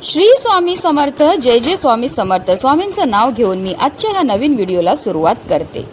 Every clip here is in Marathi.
श्री स्वामी समर्थ. जय जय स्वामी समर्थ. स्वामींचं नाव घेऊन मी आजच्या ह्या नवीन व्हिडिओला सुरुवात करते.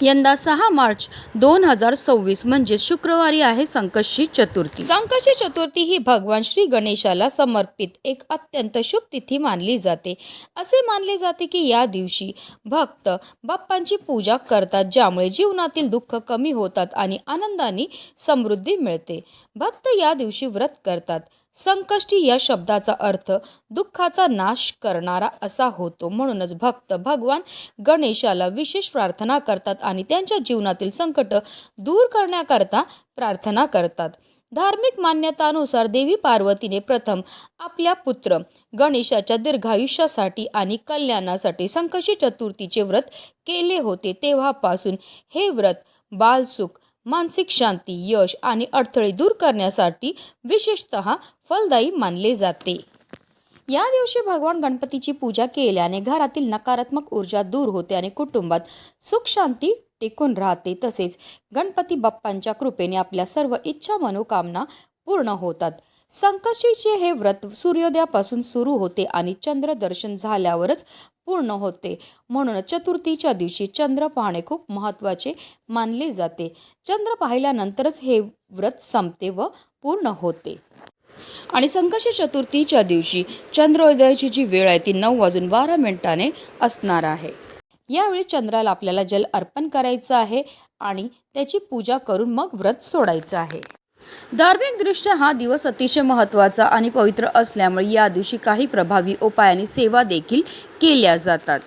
यंदा 6 मार्च 2026 म्हणजे शुक्रवारी आहे संकष्टी चतुर्थी. संकष्टी चतुर्थी ही भगवान श्री गणेशाला समर्पित एक अत्यंत शुभ तिथी मानली जाते. असे मानले जाते की या दिवशी भक्त बाप्पांची पूजा करतात, ज्यामुळे जीवनातील दुःख कमी होतात आणि आनंदाने समृद्धी मिळते. भक्त या दिवशी व्रत करतात. संकष्टी या शब्दाचा अर्थ दुःखाचा नाश करणारा असा होतो. म्हणूनच भक्त भगवान गणेशाला विशेष प्रार्थना करतात आणि त्यांच्या जीवनातील संकट दूर करण्याकरता प्रार्थना करतात. धार्मिक मान्यतानुसार देवी पार्वतीने प्रथम आपल्या पुत्र गणेशाच्या दीर्घायुष्यासाठी आणि कल्याणासाठी संकष्टी चतुर्थीचे व्रत केले होते. तेव्हापासून हे व्रत बालसुख, मानसिक शांती, यश आणि अडथळे दूर करण्यासाठी विशेषतः फलदायी मानले जाते. या दिवशी भगवान गणपतीची पूजा केल्याने घरातील नकारात्मक ऊर्जा दूर होते आणि कुटुंबात सुख शांती टिकून राहते. तसेच गणपती बाप्पांच्या कृपेने आपल्या सर्व इच्छा मनोकामना पूर्ण होतात. संकष्टीचे हे व्रत सूर्योदयापासून सुरू होते आणि चंद्र दर्शन झाल्यावरच पूर्ण होते. म्हणून चतुर्थीच्या दिवशी चंद्र पाहणे खूप महत्त्वाचे मानले जाते. चंद्र पाहिल्यानंतरच हे व्रत संपते व पूर्ण होते. आणि संकष्टी चतुर्थीच्या दिवशी चंद्रोदयाची जी वेळ आहे ती 9:12 असणार आहे. यावेळी चंद्राला आपल्याला जल अर्पण करायचं आहे आणि त्याची पूजा करून मग व्रत सोडायचं आहे. धार्मिकदृष्ट्या हा दिवस अतिशय महत्त्वाचा आणि पवित्र असल्यामुळे या दिवशी काही प्रभावी उपाय आणि सेवा देखील केल्या जातात.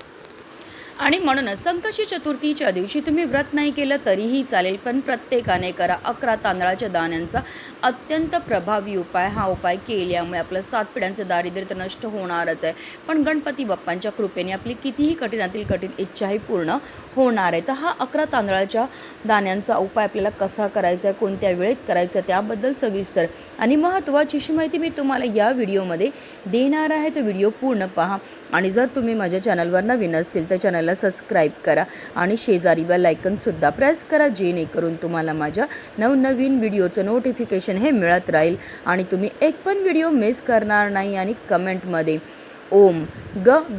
आणि म्हणूनच संकष्टी चतुर्थीच्या दिवशी तुम्ही व्रत नाही केलं तरीही चालेल, पण प्रत्येकाने करा. 11 तांदळाच्या दाण्यांचा अत्यंत प्रभावी उपाय. हा उपाय केल्यामुळे आपलं 7 पिढ्यांचं दारिद्र्य तर नष्ट होणारच आहे, पण गणपती बाप्पांच्या कृपेने आपली कितीही कठीणातील कठीण इच्छाही पूर्ण होणार आहे. तर हा 11 तांदळाच्या दाण्यांचा उपाय आपल्याला कसा करायचा आहे, कोणत्या वेळेत करायचा, त्याबद्दल सविस्तर आणि महत्त्वाची अशी माहिती मी तुम्हाला या व्हिडिओमध्ये देणार आहे. तो व्हिडिओ पूर्ण पहा. आणि जर तुम्ही माझ्या चॅनलवर नवीन असतील तर चॅनलला सबस्क्राईब करा आणि शेजारी बेल आयकॉनसुद्धा प्रेस करा, जेणेकरून तुम्हाला माझ्या नवनवीन व्हिडिओचं नोटिफिकेशन हे मिळत राहील आणि तुम्ही एक पण व्हिडिओ मिस करणार नाही. आणि कमेंटमध्ये ओम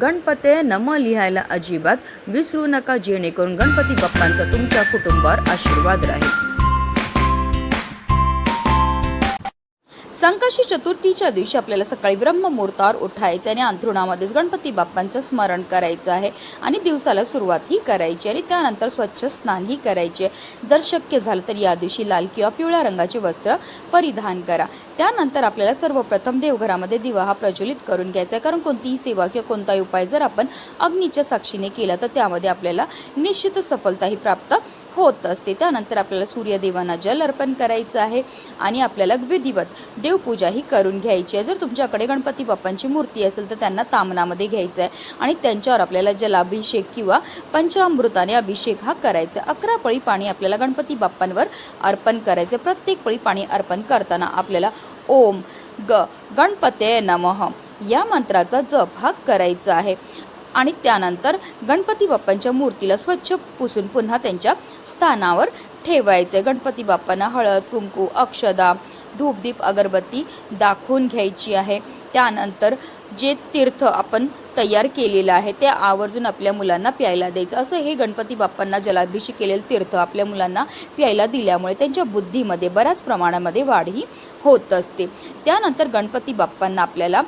गणपते नमः लिहायला अजिबात विसरू नका, जेणेकरून गणपती बाप्पांचा तुमच्या कुटुंबावर आशीर्वाद राहील. संकष्टी चतुर्थीच्या दिवशी आपल्याला सकाळी ब्रह्ममुहूर्तावर उठायचं आणि अंथरुणामध्येच गणपती बाप्पांचं स्मरण करायचं आहे आणि दिवसाला सुरुवातही करायची आणि त्यानंतर स्वच्छ स्नानही करायचे. जर शक्य झालं तर या दिवशी लाल किंवा पिवळ्या रंगाचे वस्त्र परिधान करा. त्यानंतर आपल्याला सर्वप्रथम देवघरामध्ये दिवा हा प्रज्वलित करून घ्यायचा आहे, कारण कोणतीही सेवा किंवा कोणताही उपाय जर आपण अग्नीच्या साक्षीने केला तर त्यामध्ये आपल्याला निश्चित सफलताही प्राप्त होत असते. त्यानंतर आपल्याला सूर्यदेवांना जल अर्पण करायचं आहे आणि आपल्याला विधिवत देवपूजाही करून घ्यायची आहे. जर तुमच्याकडे गणपती बाप्पांची मूर्ती असेल तर त्यांना तामनामध्ये घ्यायचं आहे आणि त्यांच्यावर आपल्याला जलाभिषेक किंवा पंचामृताने अभिषेक हा करायचा. 11 पळी पाणी आपल्याला गणपती बाप्पांवर अर्पण करायचं. प्रत्येक पळी पाणी अर्पण करताना आपल्याला ओम गणपते नमः या मंत्राचा जप हा करायचा आहे. आणि त्यानंतर गणपती बाप्पांच्या मूर्तीला स्वच्छ पुसून पुन्हा त्यांच्या स्थानावर ठेवायचे. गणपती बाप्पांना हळद, कुंकू, अक्षदा, धूपदीप, अगरबत्ती दाखवून घ्यायची आहे. त्यानंतर जे तीर्थ आपण तयार केलेलं आहे ते आवर्जून आपल्या मुलांना प्यायला द्यायचं. असं हे गणपती बाप्पांना जलाभिषेक केलेलं तीर्थ आपल्या मुलांना प्यायला दिल्यामुळे त्यांच्या बुद्धीमध्ये बऱ्याच प्रमाणामध्ये वाढही होत असते. त्यानंतर गणपती बाप्पांना आपल्याला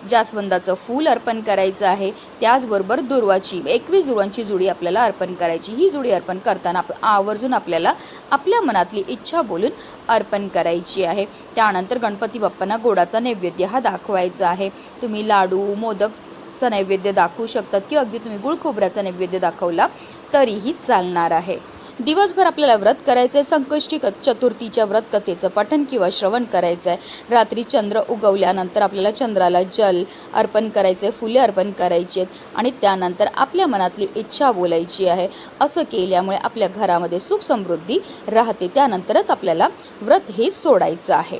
जास्वंदाचं फूल अर्पण करायचं आहे. त्याचबरोबर दुर्वाची 21 दुर्वांची जुडी आपल्याला अर्पण करायची. ही जुडी अर्पण करताना आवर्जून आपल्याला आपल्या मनातली इच्छा बोलून अर्पण करायची आहे. त्यानंतर गणपती बाप्पांना गोडाचा नैवेद्य हा दाखवायचा आहे. तुम्ही लाडू, मोदकचा नैवेद्य दाखवू शकतात किंवा अगदी तुम्ही गुळ खोबऱ्याचा नैवेद्य दाखवला तरीही चालणार आहे. दिवसभर आपल्याला व्रत करायचं आहे. संकष्टी चतुर्थीच्या व्रत कथेचं पठण किंवा श्रवण करायचं आहे. रात्री चंद्र उगवल्यानंतर आपल्याला चंद्राला जल अर्पण करायचं आहे, फुले अर्पण करायची आहेत आणि त्यानंतर आपल्या मनातली इच्छा बोलायची आहे. असं केल्यामुळे आपल्या घरामध्ये सुख समृद्धी राहते. त्यानंतरच आपल्याला व्रत हे सोडायचं आहे.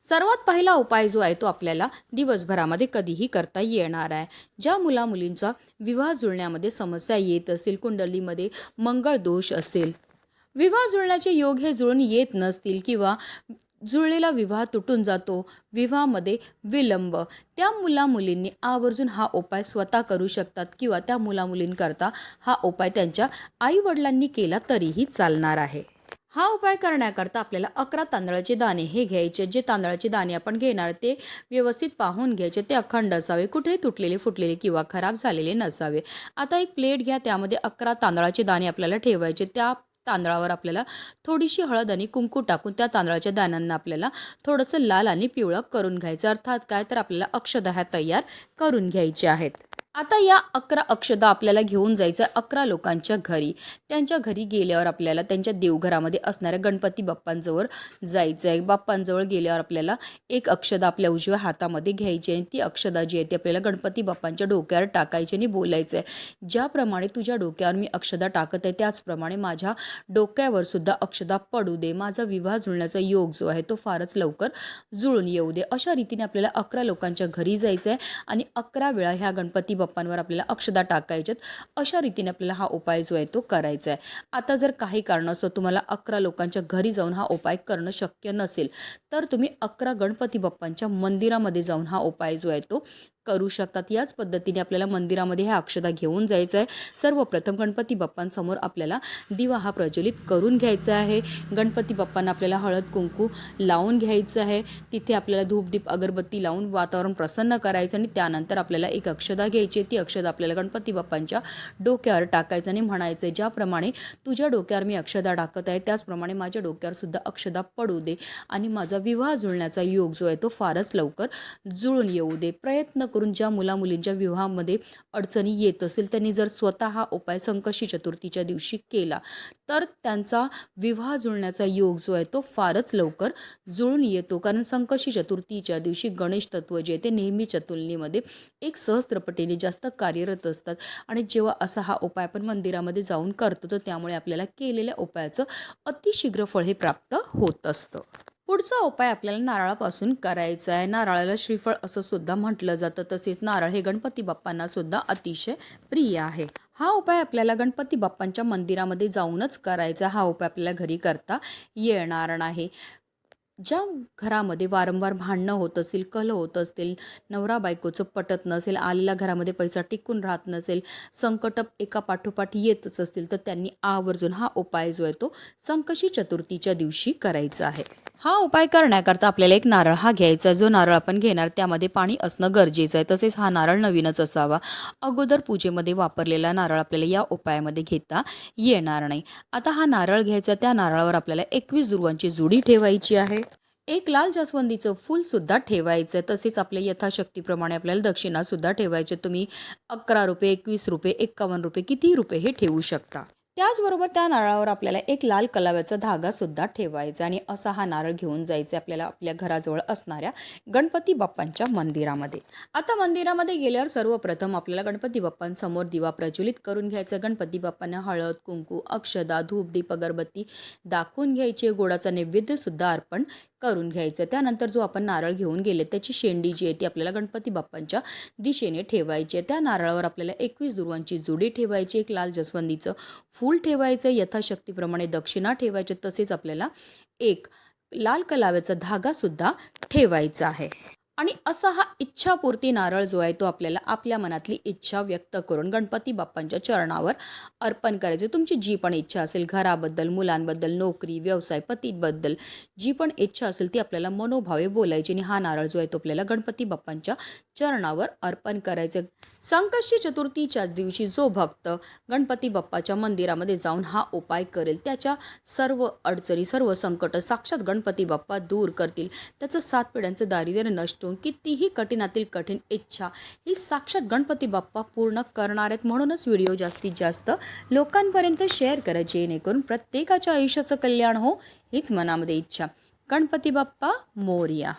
सर्वात पहिला उपाय जो आहे तो आपल्याला दिवसभरामध्ये कधीही करता येणार आहे. ज्या मुलामुलींचा विवाह जुळण्यामध्ये समस्या येत असेल, कुंडलीमध्ये मंगळ दोष असेल, विवाह जुळण्याचे योग हे जुळून येत नसतील किंवा जुळलेला विवाह तुटून जातो, विवाहामध्ये विलंब. त्या मुलामुलींनी आवर्जून हा उपाय स्वतः करू शकतात किंवा त्या मुलामुलींकरता हा उपाय त्यांच्या आईवडिलांनी केला तरीही चालणार आहे. हा उपाय करण्याकरता आपल्याला 11 तांदळाचे दाणे हे घ्यायचे. जे तांदळाचे दाणे आपण घेणार ते व्यवस्थित पाहून घ्यायचे. ते अखंड असावे, कुठेही तुटलेले फुटलेले किंवा खराब झालेले नसावे. आता एक प्लेट घ्या, त्यामध्ये 11 तांदळाचे दाणे आपल्याला ठेवायचे. त्या तांदळावर आपल्याला थोडीशी हळद आणि कुंकू टाकून त्या तांदळाच्या दाण्यांना आपल्याला थोडंसं लाल आणि पिवळं करून घ्यायचं. अर्थात काय तर आपल्याला अक्षता ह्या तयार करून घ्यायच्या आहेत. आता या 11 अक्षता आपल्याला घेऊन जायचं 11 लोकांच्या घरी. त्यांच्या घरी गेल्यावर आपल्याला त्यांच्या देवघरामध्ये असणाऱ्या गणपती बाप्पांजवळ जायचं आहे. बाप्पांजवळ गेल्यावर आपल्याला एक अक्षता आपल्या उजव्या हातामध्ये घ्यायची आणि ती अक्षता जी आहे ती आपल्याला गणपती बाप्पांच्या डोक्यावर टाकायची आणि बोलायचं आहे, ज्याप्रमाणे तुझ्या डोक्यावर मी अक्षता टाकत आहे त्याचप्रमाणे माझ्या डोक्यावर सुद्धा अक्षता पडू दे. माझा विवाह जुळण्याचा योग जो आहे तो फारच लवकर जुळून येऊ दे. अशा रीतीने आपल्याला 11 लोकांच्या घरी जायचं आहे आणि 11 वेळा ह्या गणपती बाप्पांवर आपल्याला अक्षता टाकायच्यात. अशा रीतीने आपल्याला हा उपाय जो आहे तो करायचा आहे. आता जर काही कारणास्तव तुम्हाला 11 लोकांच्या घरी जाऊन हा उपाय करणं शक्य नसेल तर तुम्ही 11 गणपती बाप्पांच्या मंदिरामध्ये जाऊन हा उपाय जो आहे तो करू शकतात. याच पद्धतीने आपल्याला मंदिरामध्ये ह्या अक्षता घेऊन जायचं आहे. सर्वप्रथम गणपती बाप्पांसमोर आपल्याला दिवा हा प्रज्वलित करून घ्यायचा आहे. गणपती बाप्पांना आपल्याला हळद कुंकू लावून घ्यायचं आहे. तिथे आपल्याला धूपदीप अगरबत्ती लावून वातावरण प्रसन्न करायचं आणि त्यानंतर आपल्याला एक अक्षता घ्यायची. ती अक्षता आपल्याला गणपती बाप्पांच्या डोक्यावर टाकायचं आणि म्हणायचं, ज्याप्रमाणे तुझ्या डोक्यावर मी अक्षता टाकत आहे त्याचप्रमाणे माझ्या डोक्यावर सुद्धा अक्षता पडू दे आणि माझा विवाह जुळण्याचा योग जो आहे तो फारच लवकर जुळून येऊ दे. प्रयत्न करून ज्या मुलामुलींच्या विवाहामध्ये अडचणी येत असेल त्यांनी जर स्वतः हा उपाय संकष्टी चतुर्थीच्या दिवशी केला तर त्यांचा विवाह जुळण्याचा योग जो आहे तो फारच लवकर जुळून येतो. कारण संकष्टी चतुर्थीच्या दिवशी गणेश तत्व जे ते नेहमीच्या तुलनेमध्ये एक सहस्त्रपटीने जास्त कार्यरत असतात आणि जेव्हा असा हा उपाय आपण मंदिरामध्ये जाऊन करतो तर त्यामुळे आपल्याला केलेल्या उपायाचं अतिशीघ्र फळ हे प्राप्त होत असतं. पुढचा उपाय आपल्याला नारळापासून करायचा आहे. नारळाला श्रीफळ असं सुद्धा म्हटलं जातं. तसेच नारळ हे गणपती बाप्पांना सुद्धा अतिशय प्रिय आहे. हा उपाय आपल्याला गणपती बाप्पांच्या मंदिरामध्ये जाऊनच करायचा. हा उपाय आपल्याला घरी करता येणार नाही. ज्या घरामध्ये वारंवार भांडणं होत असतील, कलह होत असतील, नवरा बायकोचं पटत नसेल, आलेल्या घरामध्ये पैसा टिकून राहत नसेल, संकट एका पाठोपाठ येतच असतील तर त्यांनी आवर्जून हा उपाय जो आहे तो संकष्टी चतुर्थीच्या दिवशी करायचा आहे. हा उपाय करण्याकरता आपल्याला एक नारळ हा घ्यायचा. जो नारळ आपण घेणार त्यामध्ये पाणी असणं गरजेचं आहे. तसेच हा नारळ नवीनच असावा. अगोदर पूजेमध्ये वापरलेला नारळ आपल्याला या उपायामध्ये घेता येणार नाही. आता हा नारळ घ्यायचा. त्या नारळावर आपल्याला 21 दुर्वांची जुडी ठेवायची आहे. एक लाल जास्वंदीचं फूल सुद्धा ठेवायचं. तसेच आपल्या यथाशक्तीप्रमाणे आपल्याला दक्षिणा सुद्धा ठेवायचे. तुम्ही 11 रुपये, 21 रुपये, 51 रुपये कितीही रुपये हे ठेवू शकता. त्याचबरोबर त्या नारळावर आपल्याला एक लाल कलाव्याचा धागा सुद्धा ठेवायचा आणि असा हा नारळ घेऊन जायचा आपल्याला आपल्या घराजवळ असणाऱ्या गणपती बाप्पांच्या मंदिरामध्ये. आता मंदिरामध्ये गेल्यावर सर्वप्रथम आपल्याला गणपती बाप्पांसमोर दिवा प्रज्वलित करून घ्यायचा. गणपती बाप्पांना हळद कुंकू अक्षदा धूप दीप अगरबत्ती दाखवून घ्यायची. गोडाचा नैवेद्य सुद्धा अर्पण करून घ्यायचं. त्यानंतर जो आपण नारळ घेऊन गेले त्याची शेंडी जी आहे ती आपल्याला गणपती बाप्पांच्या दिशेने ठेवायची. त्या नारळावर आपल्याला 21 दुर्वांची जुडी ठेवायची. एक लाल जास्वंदीचं फूल ठेवायचं. यथाशक्तीप्रमाणे दक्षिणा ठेवायचे. तसेच आपल्याला एक लाल कलाव्याचा धागा सुद्धा ठेवायचा आहे. आणि असा हा इच्छापूर्ती नारळ जो आहे तो आपल्याला आपल्या मनातली इच्छा व्यक्त करून गणपती बाप्पांच्या चरणावर अर्पण करायचे. तुमची जी पण इच्छा असेल घराबद्दल, मुलांबद्दल, नोकरी, व्यवसाय, पतीबद्दल जी पण इच्छा असेल ती आपल्याला मनोभावे बोलायची आणि हा नारळ जो आहे तो आपल्याला गणपती बाप्पांच्या चरणावर अर्पण करायचे. संकष्टी चतुर्थीच्या दिवशी जो भक्त गणपती बाप्पाच्या मंदिरामध्ये जाऊन हा उपाय करेल त्याच्या सर्व अडचणी, सर्व संकट साक्षात गणपती बाप्पा दूर करतील. त्याचं 7 पिढ्यांचं दारिद्र्य नष्ट होऊन कितीही कठीणातील कठीण इच्छा ही साक्षात गणपती बाप्पा पूर्ण करणार आहेत. म्हणूनच व्हिडिओ जास्तीत जास्त लोकांपर्यंत शेअर करा जेणेकरून प्रत्येकाच्या आयुष्याचं कल्याण हो हीच मनामध्ये इच्छा. गणपती बाप्पा मोरया.